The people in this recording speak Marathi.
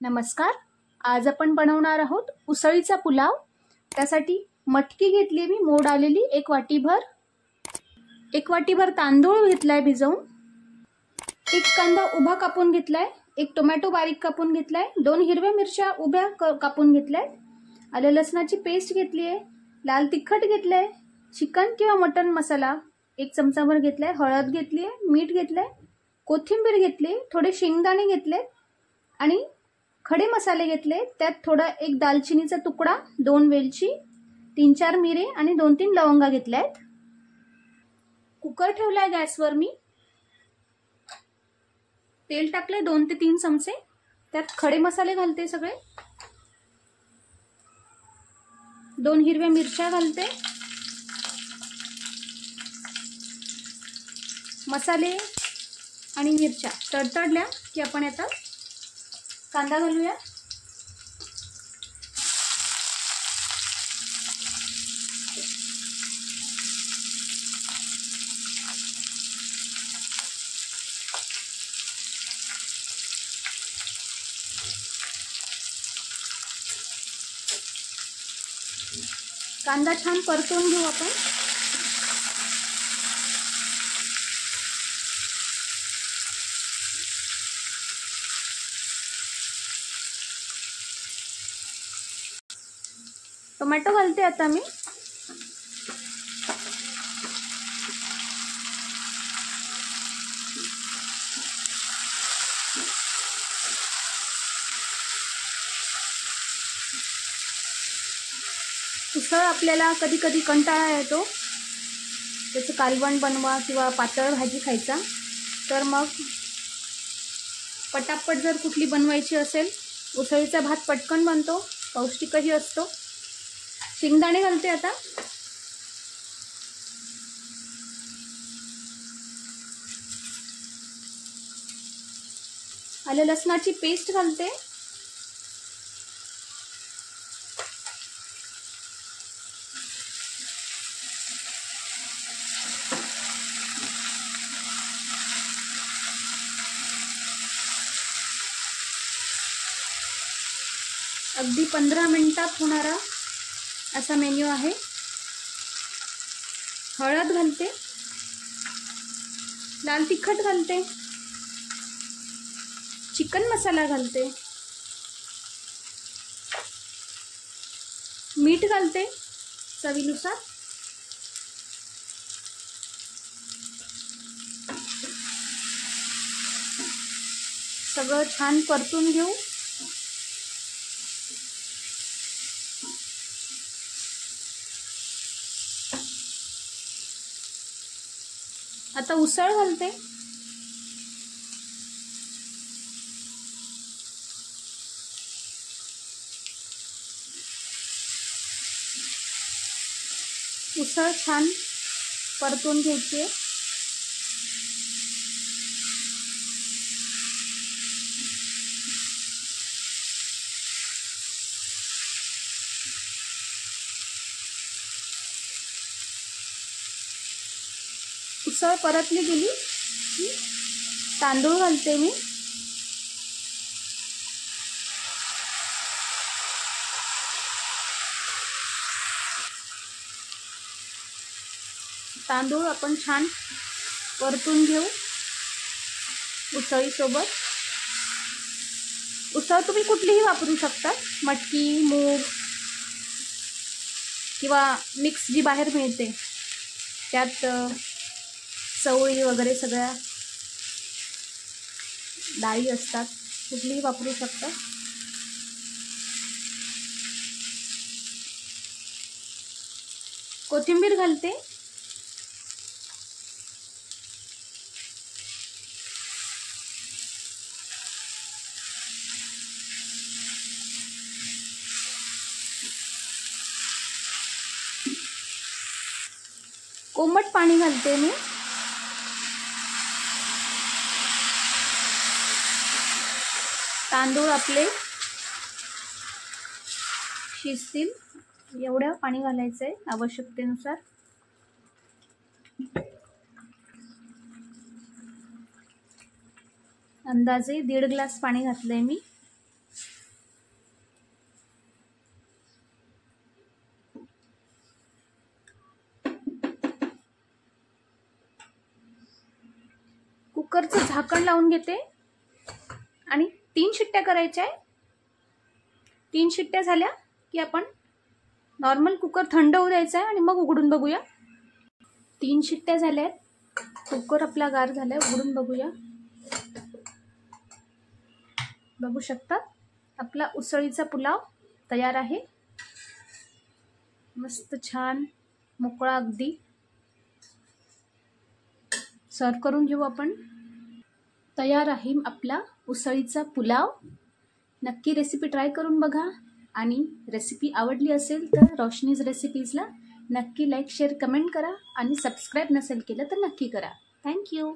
नमस्कार. आज आपण बनवणार आहोत उसळीचा पुलाव. त्यासाठी मटकी घेतली मी मोड आलेली 1 वाटीभर. 1 वाटीभर तांदूळ घेतलाय भिजवून. 1 कांदा उभा कापून घेतलाय. 1 टोमॅटो बारीक कापून घेतलाय. 2 हिरव्या मिरच्या उभ्या कापून घेतल्यात. आलं लसणाची पेस्ट घेतली आहे. लाल तिखट घेतलंय. चिकन किंवा मटन मसाला 1 चमचाभर घेतलाय. हळद घेतली आहे. मीठ घेतलंय. कोथिंबीर घेतली. थोडे शेंगदाणे घेतले आणि खडे मसाले घेतले. त्यात थोडा 1 दालचिनीचा तुकडा, 2 वेलची, 3-4 मिरे आणि 2-3 लवंगा घेतल्यात. कुकर ठेवलाय गॅसवर मी. तेल टाकले 2 ते 3 चमचे. त्यात खडे मसाले घालते सगळे. 2 हिरव्या मिरच्या घालते. मसाले आणि मिरच्या तडतडल्या की आपण आता कांदा घालूया. कांदा छान परतवून घेऊ आपण. टोमॅटो घालते आता मी. उसळ आपल्याला कधी कधी कंटाळा येतो त्याचं कालवण बनवा किंवा पातळ भाजी खायचा. तर मग पटापट जर कुठली बनवायची असेल, उसळीचा भात पटकन बनतो, पौष्टिकही असतो. शेंगदाणे घालते आता. आलं लसणाची पेस्ट घालते. अगदी 15 मिनिटात होणारा असा मेन्यू आहे. हळद घालते. लाल तिखट घालते. चिकन मसाला घालते. मीठ घालते चवीनुसार. सगळं छान परतून घेऊ. आता उसळ घालते. उसळ छान परतून घ्यायची. उसळ परतली गेली. तांदूळ घालते मी. तांदूळ आपण छान परतून घेऊ उसळीसोबत. उसळ तुम्ही कुठलीही वापरू शकता. मटकी, मूग किंवा मिक्स जी बाहेर मिळते त्यात चवळी वगैरे सगळ्या डाळी असतात. कुठलीही वापरू शकता. कोथिंबीर घालते. कोमट पाणी घालते मी. तांदूळ आपले शिजतील एवढं पाणी घालायचं आहे आवश्यकतेनुसार. अंदाजे 1.5 ग्लास पाणी घातलंय मी. झाकण लावून घेते आणि 3 शिट्ट्या करायच्या आहे. 3 शिट्ट्या झाल्या की आपण नॉर्मल कुकर थंड होऊ द्यायचा आहे आणि मग उघडून बघूया. 3 शिट्ट्या झाल्या आहेत. कुकर आपला गार झालाय. उघडून बघूया. बघू शकता आपला उसळीचा पुलाव तयार आहे. मस्त छान मोकळा अगदी. सर्व करून घेऊ आपण. तयार आहे आपला उसळीचा पुलाव. नक्की रेसिपी ट्राय करून बघा आणि रेसिपी आवडली असेल तर रोशनीज रेसिपीजला नक्की लाईक शेअर कमेंट करा आणि सबस्क्राईब नसेल केलं तर नक्की करा. थँक्यू.